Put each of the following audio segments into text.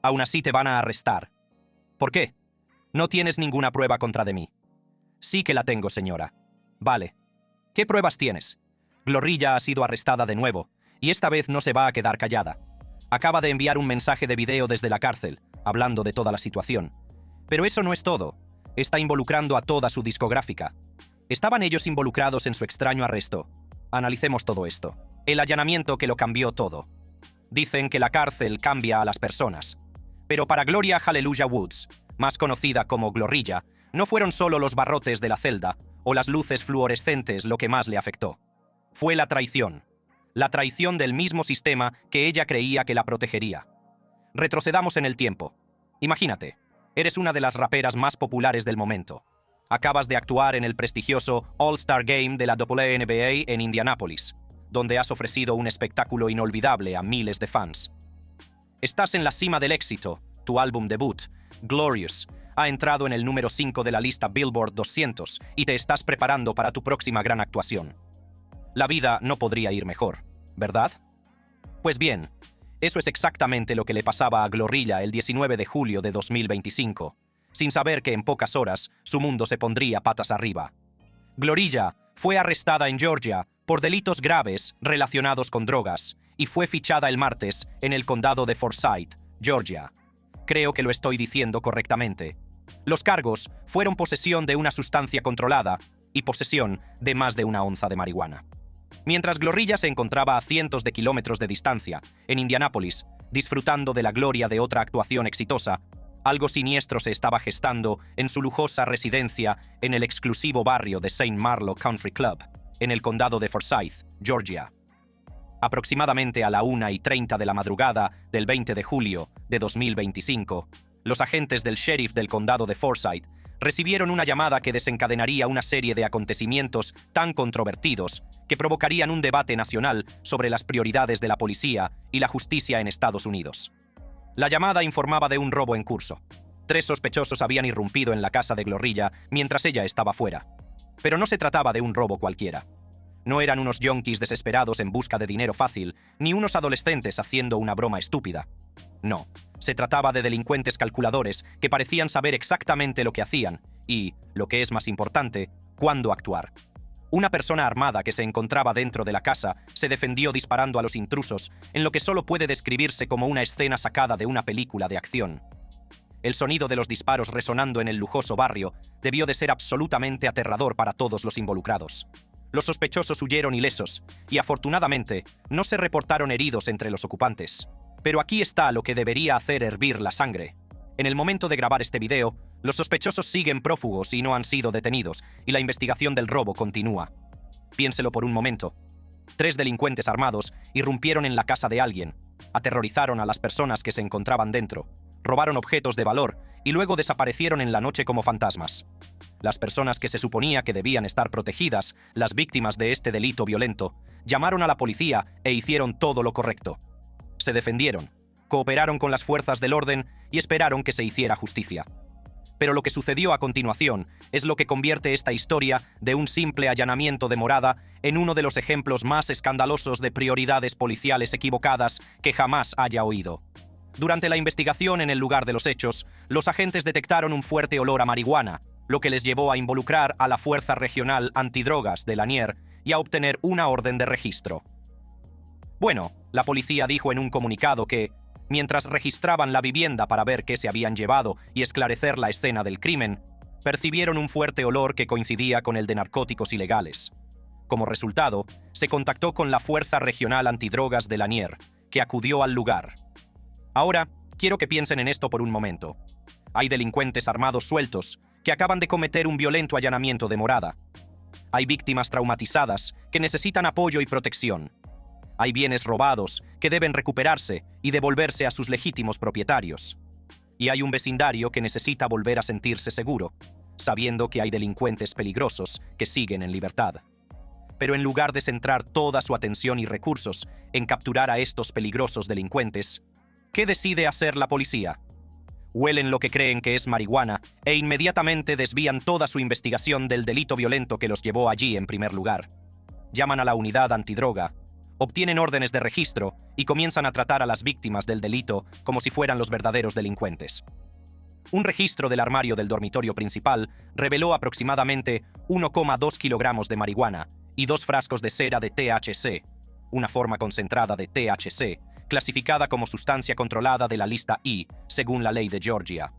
Aún así te van a arrestar. ¿Por qué? No tienes ninguna prueba contra de mí. Sí que la tengo, señora. Vale. ¿Qué pruebas tienes? Glorilla ha sido arrestada de nuevo, y esta vez no se va a quedar callada. Acaba de enviar un mensaje de video desde la cárcel, hablando de toda la situación. Pero eso no es todo. Está involucrando a toda su discográfica. ¿Estaban ellos involucrados en su extraño arresto? Analicemos todo esto. El allanamiento que lo cambió todo. Dicen que la cárcel cambia a las personas. Pero para Gloria Hallelujah Woods, más conocida como Glorilla, no fueron solo los barrotes de la celda o las luces fluorescentes lo que más le afectó. Fue la traición. La traición del mismo sistema que ella creía que la protegería. Retrocedamos en el tiempo. Imagínate, eres una de las raperas más populares del momento. Acabas de actuar en el prestigioso All-Star Game de la WNBA en Indianápolis, donde has ofrecido un espectáculo inolvidable a miles de fans. Estás en la cima del éxito. Tu álbum debut, Glorious, ha entrado en el número 5 de la lista Billboard 200 y te estás preparando para tu próxima gran actuación. La vida no podría ir mejor, ¿verdad? Pues bien, eso es exactamente lo que le pasaba a Glorilla el 19 de julio de 2025, sin saber que en pocas horas su mundo se pondría patas arriba. Glorilla fue arrestada en Georgia por delitos graves relacionados con drogas y fue fichada el martes en el condado de Forsyth, Georgia. Creo que lo estoy diciendo correctamente. Los cargos fueron posesión de una sustancia controlada y posesión de más de 1 onza de marihuana. Mientras Glorilla se encontraba a cientos de kilómetros de distancia, en Indianápolis, disfrutando de la gloria de otra actuación exitosa, algo siniestro se estaba gestando en su lujosa residencia en el exclusivo barrio de St. Marlowe Country Club, en el condado de Forsyth, Georgia. Aproximadamente a la 1:30 de la madrugada del 20 de julio de 2025, los agentes del sheriff del condado de Forsyth recibieron una llamada que desencadenaría una serie de acontecimientos tan controvertidos que provocarían un debate nacional sobre las prioridades de la policía y la justicia en Estados Unidos. La llamada informaba de un robo en curso. 3 sospechosos habían irrumpido en la casa de Glorilla mientras ella estaba fuera. Pero no se trataba de un robo cualquiera. No eran unos yonkis desesperados en busca de dinero fácil, ni unos adolescentes haciendo una broma estúpida. No, se trataba de delincuentes calculadores que parecían saber exactamente lo que hacían y, lo que es más importante, cuándo actuar. Una persona armada que se encontraba dentro de la casa se defendió disparando a los intrusos en lo que solo puede describirse como una escena sacada de una película de acción. El sonido de los disparos resonando en el lujoso barrio debió de ser absolutamente aterrador para todos los involucrados. Los sospechosos huyeron ilesos y, afortunadamente, no se reportaron heridos entre los ocupantes. Pero aquí está lo que debería hacer hervir la sangre. En el momento de grabar este video, los sospechosos siguen prófugos y no han sido detenidos, y la investigación del robo continúa. Piénselo por un momento. 3 delincuentes armados irrumpieron en la casa de alguien, aterrorizaron a las personas que se encontraban dentro, robaron objetos de valor y luego desaparecieron en la noche como fantasmas. Las personas que se suponía que debían estar protegidas, las víctimas de este delito violento, llamaron a la policía e hicieron todo lo correcto. Se defendieron, cooperaron con las fuerzas del orden y esperaron que se hiciera justicia. Pero lo que sucedió a continuación es lo que convierte esta historia de un simple allanamiento de morada en uno de los ejemplos más escandalosos de prioridades policiales equivocadas que jamás haya oído. Durante la investigación en el lugar de los hechos, los agentes detectaron un fuerte olor a marihuana, lo que les llevó a involucrar a la Fuerza Regional Antidrogas de Lanier y a obtener una orden de registro. Bueno, la policía dijo en un comunicado que, mientras registraban la vivienda para ver qué se habían llevado y esclarecer la escena del crimen, percibieron un fuerte olor que coincidía con el de narcóticos ilegales. Como resultado, se contactó con la Fuerza Regional Antidrogas de Lanier, que acudió al lugar. Ahora, quiero que piensen en esto por un momento. Hay delincuentes armados sueltos que acaban de cometer un violento allanamiento de morada. Hay víctimas traumatizadas que necesitan apoyo y protección. Hay bienes robados que deben recuperarse y devolverse a sus legítimos propietarios. Y hay un vecindario que necesita volver a sentirse seguro, sabiendo que hay delincuentes peligrosos que siguen en libertad. Pero en lugar de centrar toda su atención y recursos en capturar a estos peligrosos delincuentes, ¿qué decide hacer la policía? Huelen lo que creen que es marihuana e inmediatamente desvían toda su investigación del delito violento que los llevó allí en primer lugar. Llaman a la unidad antidroga, obtienen órdenes de registro y comienzan a tratar a las víctimas del delito como si fueran los verdaderos delincuentes. Un registro del armario del dormitorio principal reveló aproximadamente 1,2 kilogramos de marihuana y 2 frascos de cera de THC, una forma concentrada de THC, clasificada como sustancia controlada de la lista I, según la ley de Georgia.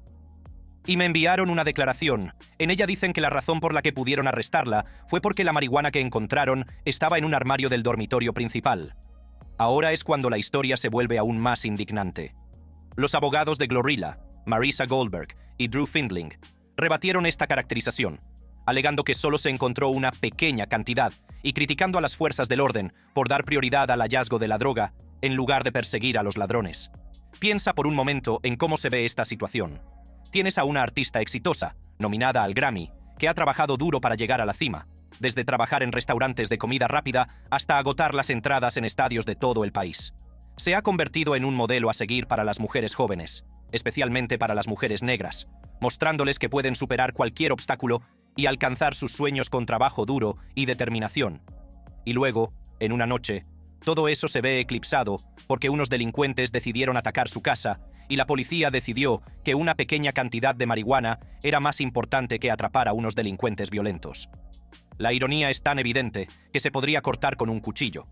Y me enviaron una declaración. En ella dicen que la razón por la que pudieron arrestarla fue porque la marihuana que encontraron estaba en un armario del dormitorio principal. Ahora es cuando la historia se vuelve aún más indignante. Los abogados de Glorilla, Marisa Goldberg y Drew Findling, rebatieron esta caracterización, alegando que solo se encontró una pequeña cantidad y criticando a las fuerzas del orden por dar prioridad al hallazgo de la droga en lugar de perseguir a los ladrones. Piensa por un momento en cómo se ve esta situación. Tienes a una artista exitosa, nominada al Grammy, que ha trabajado duro para llegar a la cima, desde trabajar en restaurantes de comida rápida hasta agotar las entradas en estadios de todo el país. Se ha convertido en un modelo a seguir para las mujeres jóvenes, especialmente para las mujeres negras, mostrándoles que pueden superar cualquier obstáculo y alcanzar sus sueños con trabajo duro y determinación. Y luego, en una noche, todo eso se ve eclipsado porque unos delincuentes decidieron atacar su casa y la policía decidió que una pequeña cantidad de marihuana era más importante que atrapar a unos delincuentes violentos. La ironía es tan evidente que se podría cortar con un cuchillo.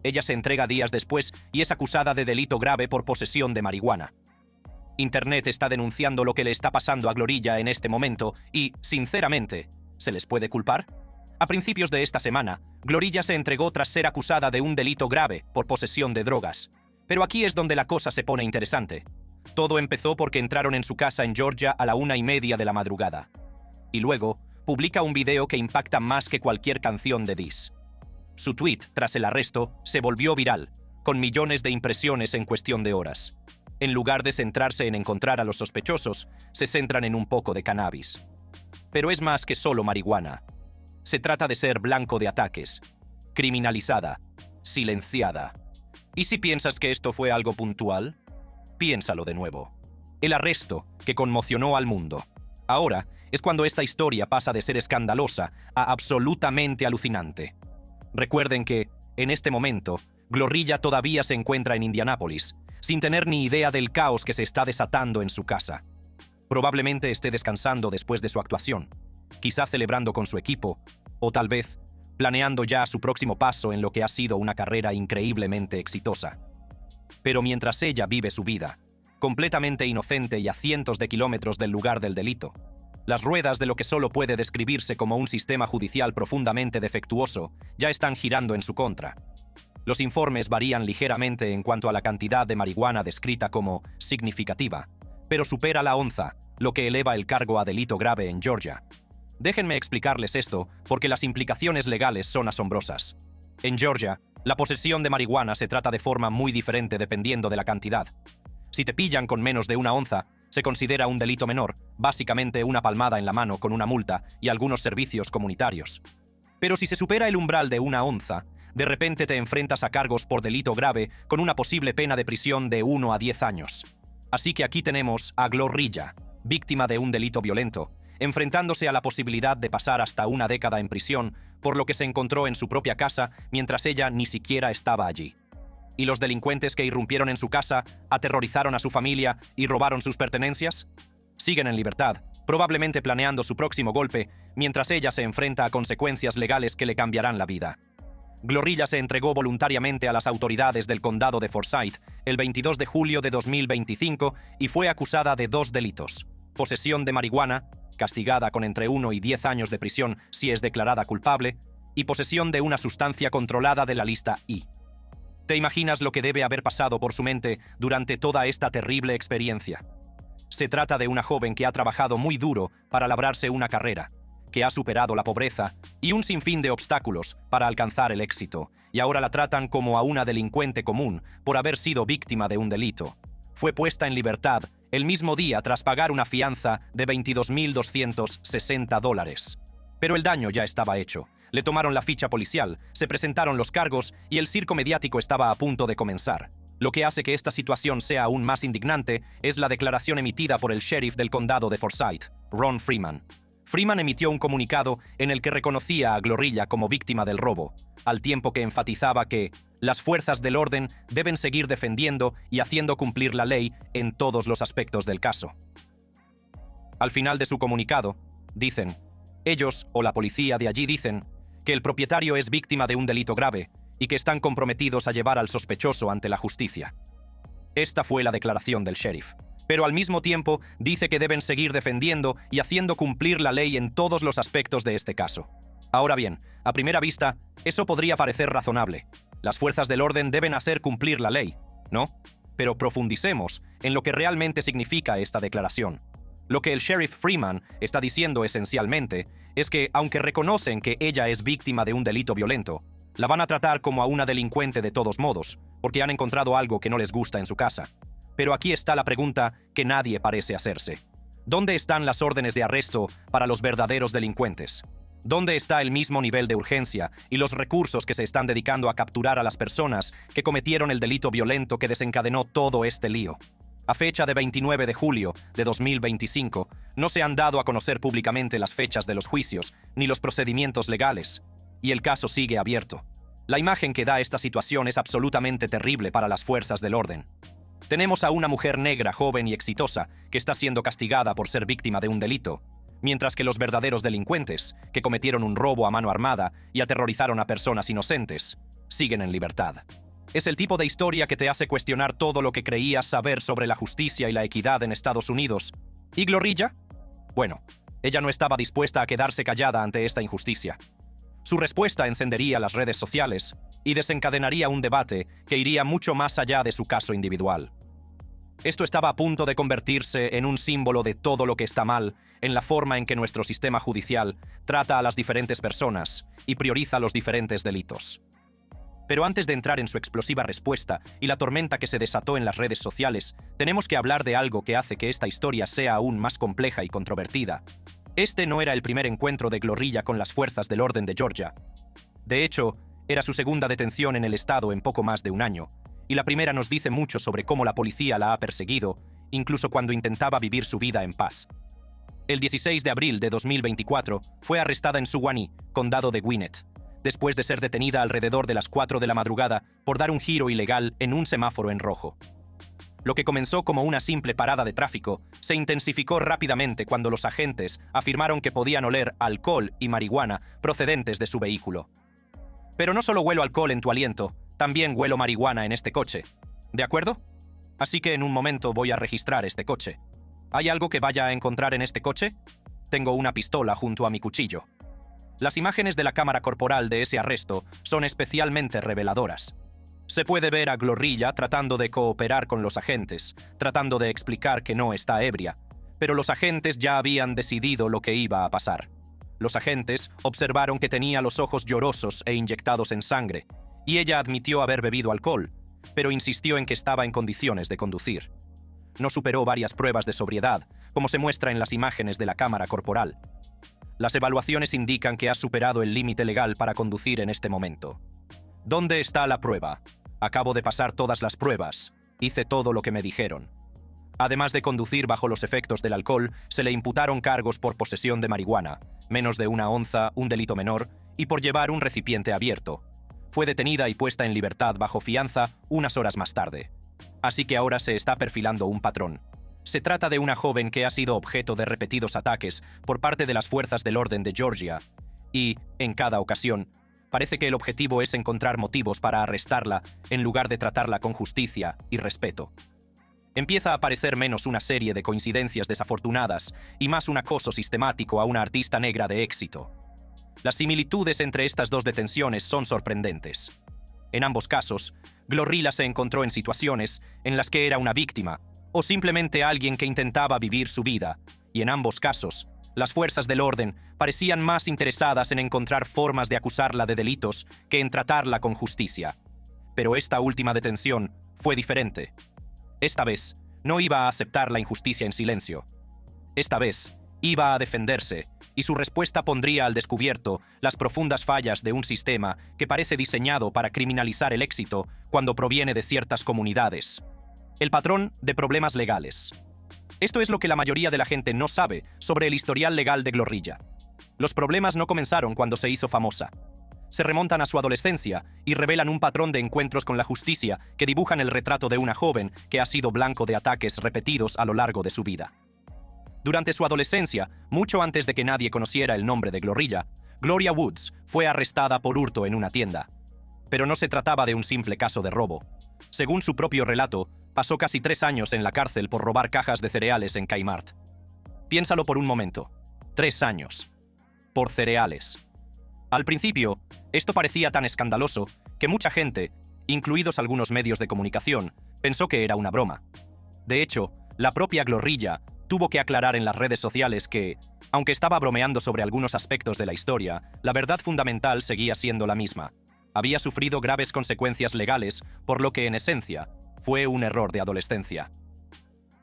Ella se entrega días después y es acusada de delito grave por posesión de marihuana. Internet está denunciando lo que le está pasando a Glorilla en este momento y, sinceramente, ¿se les puede culpar? A principios de esta semana, Glorilla se entregó tras ser acusada de un delito grave por posesión de drogas. Pero aquí es donde la cosa se pone interesante. Todo empezó porque entraron en su casa en Georgia a la 1:30 de la madrugada. Y luego, publica un video que impacta más que cualquier canción de Diss. Su tweet, tras el arresto, se volvió viral, con millones de impresiones en cuestión de horas. En lugar de centrarse en encontrar a los sospechosos, se centran en un poco de cannabis. Pero es más que solo marihuana. Se trata de ser blanco de ataques, criminalizada, silenciada. ¿Y si piensas que esto fue algo puntual? Piénsalo de nuevo. El arresto que conmocionó al mundo. Ahora es cuando esta historia pasa de ser escandalosa a absolutamente alucinante. Recuerden que, en este momento, Glorilla todavía se encuentra en Indianápolis, sin tener ni idea del caos que se está desatando en su casa. Probablemente esté descansando después de su actuación, quizá celebrando con su equipo, o tal vez planeando ya su próximo paso en lo que ha sido una carrera increíblemente exitosa. Pero mientras ella vive su vida, completamente inocente y a cientos de kilómetros del lugar del delito, las ruedas de lo que solo puede describirse como un sistema judicial profundamente defectuoso ya están girando en su contra. Los informes varían ligeramente en cuanto a la cantidad de marihuana descrita como significativa, pero supera la onza, lo que eleva el cargo a delito grave en Georgia. Déjenme explicarles esto, porque las implicaciones legales son asombrosas. En Georgia, la posesión de marihuana se trata de forma muy diferente dependiendo de la cantidad. Si te pillan con menos de 1 onza, se considera un delito menor, básicamente una palmada en la mano con una multa y algunos servicios comunitarios. Pero si se supera el umbral de 1 onza, de repente te enfrentas a cargos por delito grave con una posible pena de prisión de 1 a 10 años. Así que aquí tenemos a Glorilla, víctima de un delito violento, enfrentándose a la posibilidad de pasar hasta 1 década en prisión por lo que se encontró en su propia casa mientras ella ni siquiera estaba allí. ¿Y los delincuentes que irrumpieron en su casa aterrorizaron a su familia y robaron sus pertenencias? Siguen en libertad, probablemente planeando su próximo golpe, mientras ella se enfrenta a consecuencias legales que le cambiarán la vida. Glorilla se entregó voluntariamente a las autoridades del condado de Forsyth el 22 de julio de 2025 y fue acusada de 2 delitos: posesión de marihuana, castigada con entre 1 y 10 años de prisión si es declarada culpable, y posesión de una sustancia controlada de la lista I. ¿Te imaginas lo que debe haber pasado por su mente durante toda esta terrible experiencia? Se trata de una joven que ha trabajado muy duro para labrarse una carrera, que ha superado la pobreza y un sinfín de obstáculos para alcanzar el éxito, y ahora la tratan como a una delincuente común por haber sido víctima de un delito. Fue puesta en libertad el mismo día tras pagar una fianza de $22,260. Pero el daño ya estaba hecho. Le tomaron la ficha policial, se presentaron los cargos y el circo mediático estaba a punto de comenzar. Lo que hace que esta situación sea aún más indignante es la declaración emitida por el sheriff del condado de Forsyth, Ron Freeman. Freeman emitió un comunicado en el que reconocía a Glorilla como víctima del robo, al tiempo que enfatizaba que Las fuerzas del orden deben seguir defendiendo y haciendo cumplir la ley en todos los aspectos del caso. Al final de su comunicado, dicen, ellos o la policía de allí dicen, que el propietario es víctima de un delito grave y que están comprometidos a llevar al sospechoso ante la justicia. Esta fue la declaración del sheriff. Pero al mismo tiempo dice que deben seguir defendiendo y haciendo cumplir la ley en todos los aspectos de este caso. Ahora bien, a primera vista, eso podría parecer razonable. Las fuerzas del orden deben hacer cumplir la ley, ¿no? Pero profundicemos en lo que realmente significa esta declaración. Lo que el sheriff Freeman está diciendo esencialmente es que, aunque reconocen que ella es víctima de un delito violento, la van a tratar como a una delincuente de todos modos, porque han encontrado algo que no les gusta en su casa. Pero aquí está la pregunta que nadie parece hacerse. ¿Dónde están las órdenes de arresto para los verdaderos delincuentes? ¿Dónde está el mismo nivel de urgencia y los recursos que se están dedicando a capturar a las personas que cometieron el delito violento que desencadenó todo este lío? A fecha de 29 de julio de 2025, no se han dado a conocer públicamente las fechas de los juicios ni los procedimientos legales, y el caso sigue abierto. La imagen que da esta situación es absolutamente terrible para las fuerzas del orden. Tenemos a una mujer negra, joven y exitosa, que está siendo castigada por ser víctima de un delito, mientras que los verdaderos delincuentes, que cometieron un robo a mano armada y aterrorizaron a personas inocentes, siguen en libertad. Es el tipo de historia que te hace cuestionar todo lo que creías saber sobre la justicia y la equidad en Estados Unidos. ¿Y Glorilla? Bueno, ella no estaba dispuesta a quedarse callada ante esta injusticia. Su respuesta encendería las redes sociales y desencadenaría un debate que iría mucho más allá de su caso individual. Esto estaba a punto de convertirse en un símbolo de todo lo que está mal en la forma en que nuestro sistema judicial trata a las diferentes personas y prioriza los diferentes delitos. Pero antes de entrar en su explosiva respuesta y la tormenta que se desató en las redes sociales, tenemos que hablar de algo que hace que esta historia sea aún más compleja y controvertida. Este no era el primer encuentro de Glorilla con las fuerzas del orden de Georgia. De hecho, era su segunda detención en el estado en poco más de un año, y la primera nos dice mucho sobre cómo la policía la ha perseguido, incluso cuando intentaba vivir su vida en paz. El 16 de abril de 2024 fue arrestada en Suwannee, condado de Gwinnett, después de ser detenida alrededor de las 4 de la madrugada por dar un giro ilegal en un semáforo en rojo. Lo que comenzó como una simple parada de tráfico se intensificó rápidamente cuando los agentes afirmaron que podían oler alcohol y marihuana procedentes de su vehículo. Pero no solo huelo alcohol en tu aliento, también huelo marihuana en este coche. ¿De acuerdo? Así que en un momento voy a registrar este coche. ¿Hay algo que vaya a encontrar en este coche? Tengo una pistola junto a mi cuchillo. Las imágenes de la cámara corporal de ese arresto son especialmente reveladoras. Se puede ver a Glorilla tratando de cooperar con los agentes, tratando de explicar que no está ebria, pero los agentes ya habían decidido lo que iba a pasar. Los agentes observaron que tenía los ojos llorosos e inyectados en sangre, y ella admitió haber bebido alcohol, pero insistió en que estaba en condiciones de conducir. No superó varias pruebas de sobriedad, como se muestra en las imágenes de la cámara corporal. Las evaluaciones indican que ha superado el límite legal para conducir en este momento. ¿Dónde está la prueba? Acabo de pasar todas las pruebas. Hice todo lo que me dijeron. Además de conducir bajo los efectos del alcohol, se le imputaron cargos por posesión de marihuana, menos de 1 onza, un delito menor, y por llevar un recipiente abierto. Fue detenida y puesta en libertad bajo fianza unas horas más tarde. Así que ahora se está perfilando un patrón. Se trata de una joven que ha sido objeto de repetidos ataques por parte de las fuerzas del orden de Georgia, y, en cada ocasión, parece que el objetivo es encontrar motivos para arrestarla en lugar de tratarla con justicia y respeto. Empieza a parecer menos una serie de coincidencias desafortunadas y más un acoso sistemático a una artista negra de éxito. Las similitudes entre estas dos detenciones son sorprendentes. En ambos casos, Glorilla se encontró en situaciones en las que era una víctima o simplemente alguien que intentaba vivir su vida, y en ambos casos, las fuerzas del orden parecían más interesadas en encontrar formas de acusarla de delitos que en tratarla con justicia. Pero esta última detención fue diferente. Esta vez, no iba a aceptar la injusticia en silencio. Esta vez, iba a defenderse, y su respuesta pondría al descubierto las profundas fallas de un sistema que parece diseñado para criminalizar el éxito cuando proviene de ciertas comunidades. El patrón de problemas legales. Esto es lo que la mayoría de la gente no sabe sobre el historial legal de Glorilla. Los problemas no comenzaron cuando se hizo famosa. se remontan a su adolescencia y revelan un patrón de encuentros con la justicia que dibujan el retrato de una joven que ha sido blanco de ataques repetidos a lo largo de su vida. Durante su adolescencia, mucho antes de que nadie conociera el nombre de Glorilla, Gloria Woods fue arrestada por hurto en una tienda. Pero no se trataba de un simple caso de robo. Según su propio relato, pasó casi 3 años en la cárcel por robar cajas de cereales en Kmart. Piénsalo por un momento. 3 años. Por cereales. Al principio, esto parecía tan escandaloso que mucha gente, incluidos algunos medios de comunicación, pensó que era una broma. De hecho, la propia Glorilla tuvo que aclarar en las redes sociales que, aunque estaba bromeando sobre algunos aspectos de la historia, la verdad fundamental seguía siendo la misma. Había sufrido graves consecuencias legales, por lo que, en esencia, fue un error de adolescencia.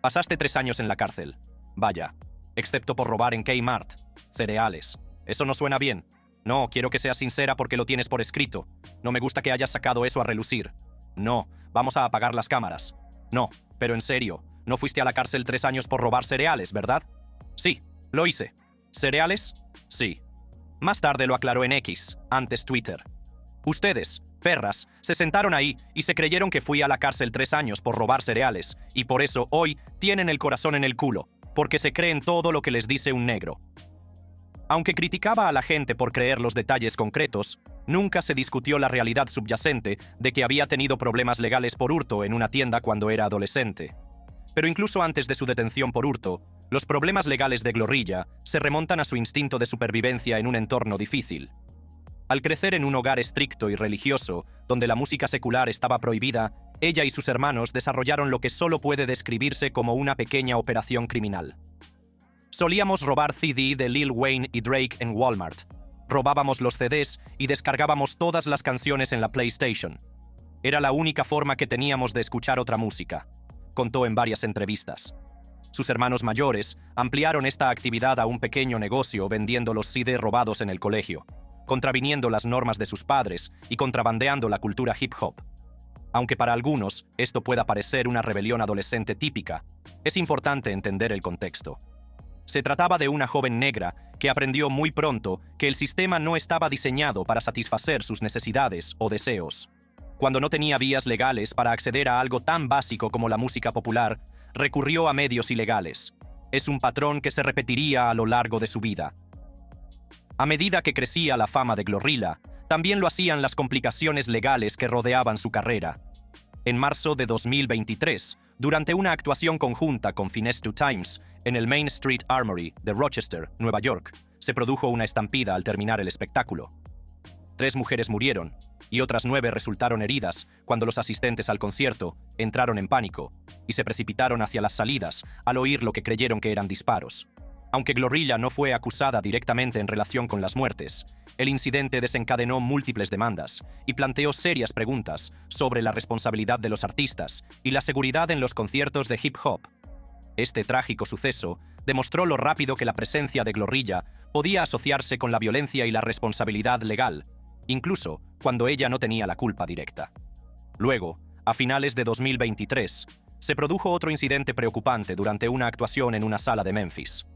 Pasaste 3 años en la cárcel. Vaya, excepto por robar en Kmart. Cereales. Eso no suena bien. No, quiero que seas sincera porque lo tienes por escrito. No me gusta que hayas sacado eso a relucir. No, vamos a apagar las cámaras. No, pero en serio, ¿no fuiste a la cárcel 3 años por robar cereales, verdad? Sí, lo hice. ¿Cereales? Sí. Más tarde lo aclaró en X, antes Twitter. Ustedes, perras, se sentaron ahí y se creyeron que fui a la cárcel 3 años por robar cereales, y por eso hoy tienen el corazón en el culo, porque se creen todo lo que les dice un negro. Aunque criticaba a la gente por creer los detalles concretos, nunca se discutió la realidad subyacente de que había tenido problemas legales por hurto en una tienda cuando era adolescente. Pero incluso antes de su detención por hurto, los problemas legales de Glorilla se remontan a su instinto de supervivencia en un entorno difícil. Al crecer en un hogar estricto y religioso, donde la música secular estaba prohibida, ella y sus hermanos desarrollaron lo que solo puede describirse como una pequeña operación criminal. Solíamos robar CD de Lil Wayne y Drake en Walmart. Robábamos los CDs y descargábamos todas las canciones en la PlayStation. Era la única forma que teníamos de escuchar otra música, contó en varias entrevistas. Sus hermanos mayores ampliaron esta actividad a un pequeño negocio vendiendo los CD robados en el colegio, contraviniendo las normas de sus padres y contrabandeando la cultura hip hop. Aunque para algunos esto pueda parecer una rebelión adolescente típica, es importante entender el contexto. Se trataba de una joven negra que aprendió muy pronto que el sistema no estaba diseñado para satisfacer sus necesidades o deseos. Cuando no tenía vías legales para acceder a algo tan básico como la música popular, recurrió a medios ilegales. Es un patrón que se repetiría a lo largo de su vida. A medida que crecía la fama de Glorilla, también lo hacían las complicaciones legales que rodeaban su carrera. En marzo de 2023, durante una actuación conjunta con Finesse 2 Times en el Main Street Armory de Rochester, Nueva York, se produjo una estampida al terminar el espectáculo. 3 mujeres murieron y otras 9 resultaron heridas cuando los asistentes al concierto entraron en pánico y se precipitaron hacia las salidas al oír lo que creyeron que eran disparos. Aunque Glorilla no fue acusada directamente en relación con las muertes, el incidente desencadenó múltiples demandas y planteó serias preguntas sobre la responsabilidad de los artistas y la seguridad en los conciertos de hip hop. Este trágico suceso demostró lo rápido que la presencia de Glorilla podía asociarse con la violencia y la responsabilidad legal, incluso cuando ella no tenía la culpa directa. Luego, a finales de 2023, se produjo otro incidente preocupante durante una actuación en una sala de Memphis.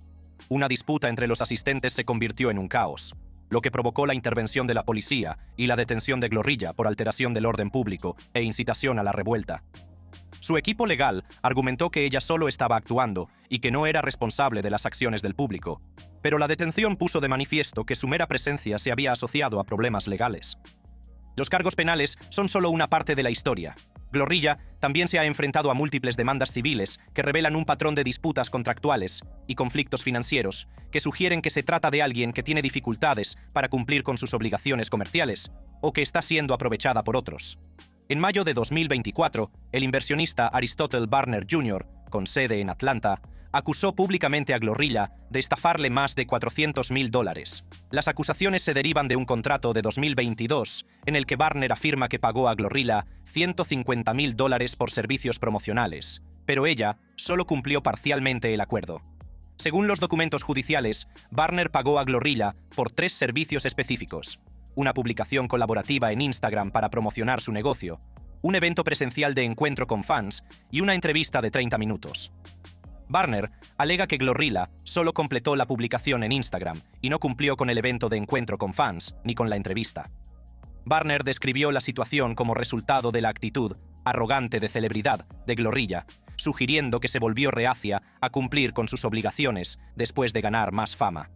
Una disputa entre los asistentes se convirtió en un caos, lo que provocó la intervención de la policía y la detención de Glorilla por alteración del orden público e incitación a la revuelta. Su equipo legal argumentó que ella solo estaba actuando y que no era responsable de las acciones del público, pero la detención puso de manifiesto que su mera presencia se había asociado a problemas legales. Los cargos penales son solo una parte de la historia. Glorilla también se ha enfrentado a múltiples demandas civiles que revelan un patrón de disputas contractuales y conflictos financieros que sugieren que se trata de alguien que tiene dificultades para cumplir con sus obligaciones comerciales o que está siendo aprovechada por otros. En mayo de 2024, el inversionista Aristotle Barner Jr., con sede en Atlanta, acusó públicamente a Glorilla de estafarle más de $400,000. Las acusaciones se derivan de un contrato de 2022 en el que Barner afirma que pagó a Glorilla $150,000 por servicios promocionales, pero ella solo cumplió parcialmente el acuerdo. Según los documentos judiciales, Barner pagó a Glorilla por 3 servicios específicos: una publicación colaborativa en Instagram para promocionar su negocio, un evento presencial de encuentro con fans y una entrevista de 30 minutos. Barner alega que Glorilla solo completó la publicación en Instagram y no cumplió con el evento de encuentro con fans ni con la entrevista. Barner describió la situación como resultado de la actitud arrogante de celebridad de Glorilla, sugiriendo que se volvió reacia a cumplir con sus obligaciones después de ganar más fama.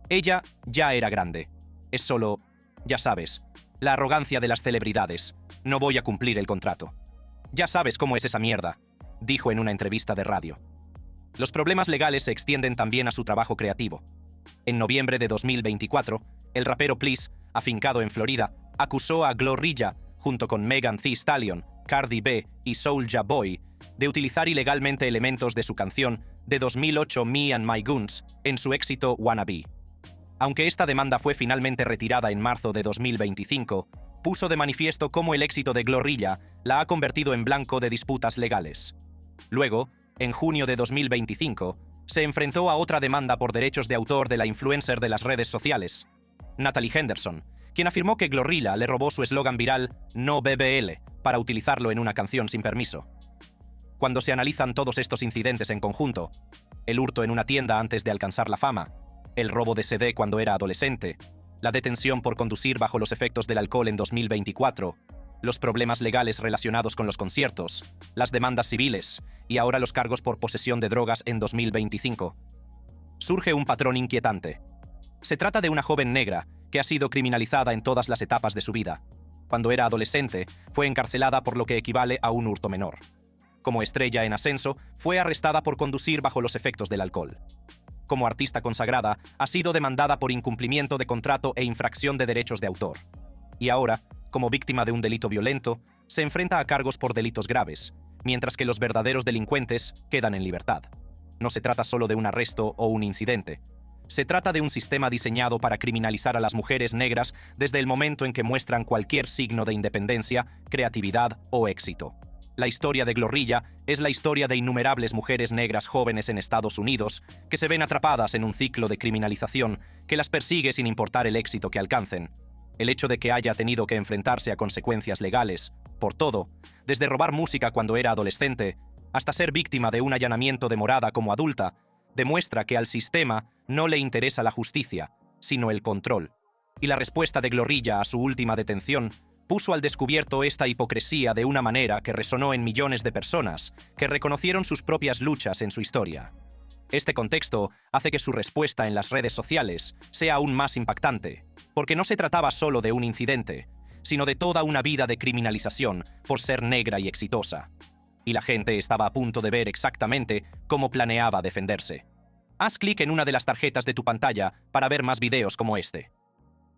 Ella ya era grande. Es solo, ya sabes, la arrogancia de las celebridades. No voy a cumplir el contrato. Ya sabes cómo es esa mierda, dijo en una entrevista de radio. Los problemas legales se extienden también a su trabajo creativo. En noviembre de 2024, el rapero Please, afincado en Florida, acusó a Glorilla, junto con Megan Thee Stallion, Cardi B y Soulja Boy, de utilizar ilegalmente elementos de su canción de 2008 Me and My Guns en su éxito Wannabe. Aunque esta demanda fue finalmente retirada en marzo de 2025, puso de manifiesto cómo el éxito de Glorilla la ha convertido en blanco de disputas legales. Luego, en junio de 2025, se enfrentó a otra demanda por derechos de autor de la influencer de las redes sociales, Natalie Henderson, quien afirmó que Glorilla le robó su eslogan viral No BBL para utilizarlo en una canción sin permiso. Cuando se analizan todos estos incidentes en conjunto, el hurto en una tienda antes de alcanzar la fama, el robo de CD cuando era adolescente, la detención por conducir bajo los efectos del alcohol en 2024, los problemas legales relacionados con los conciertos, las demandas civiles y ahora los cargos por posesión de drogas en 2025, surge un patrón inquietante. Se trata de una joven negra que ha sido criminalizada en todas las etapas de su vida. Cuando era adolescente, fue encarcelada por lo que equivale a un hurto menor. Como estrella en ascenso, fue arrestada por conducir bajo los efectos del alcohol. Como artista consagrada, ha sido demandada por incumplimiento de contrato e infracción de derechos de autor. Y ahora, como víctima de un delito violento, se enfrenta a cargos por delitos graves, mientras que los verdaderos delincuentes quedan en libertad. No se trata solo de un arresto o un incidente. Se trata de un sistema diseñado para criminalizar a las mujeres negras desde el momento en que muestran cualquier signo de independencia, creatividad o éxito. La historia de Glorilla es la historia de innumerables mujeres negras jóvenes en Estados Unidos que se ven atrapadas en un ciclo de criminalización que las persigue sin importar el éxito que alcancen. El hecho de que haya tenido que enfrentarse a consecuencias legales, por todo, desde robar música cuando era adolescente, hasta ser víctima de un allanamiento de morada como adulta, demuestra que al sistema no le interesa la justicia, sino el control. Y la respuesta de Glorilla a su última detención puso al descubierto esta hipocresía de una manera que resonó en millones de personas que reconocieron sus propias luchas en su historia. Este contexto hace que su respuesta en las redes sociales sea aún más impactante, porque no se trataba solo de un incidente, sino de toda una vida de criminalización por ser negra y exitosa. Y la gente estaba a punto de ver exactamente cómo planeaba defenderse. Haz clic en una de las tarjetas de tu pantalla para ver más videos como este.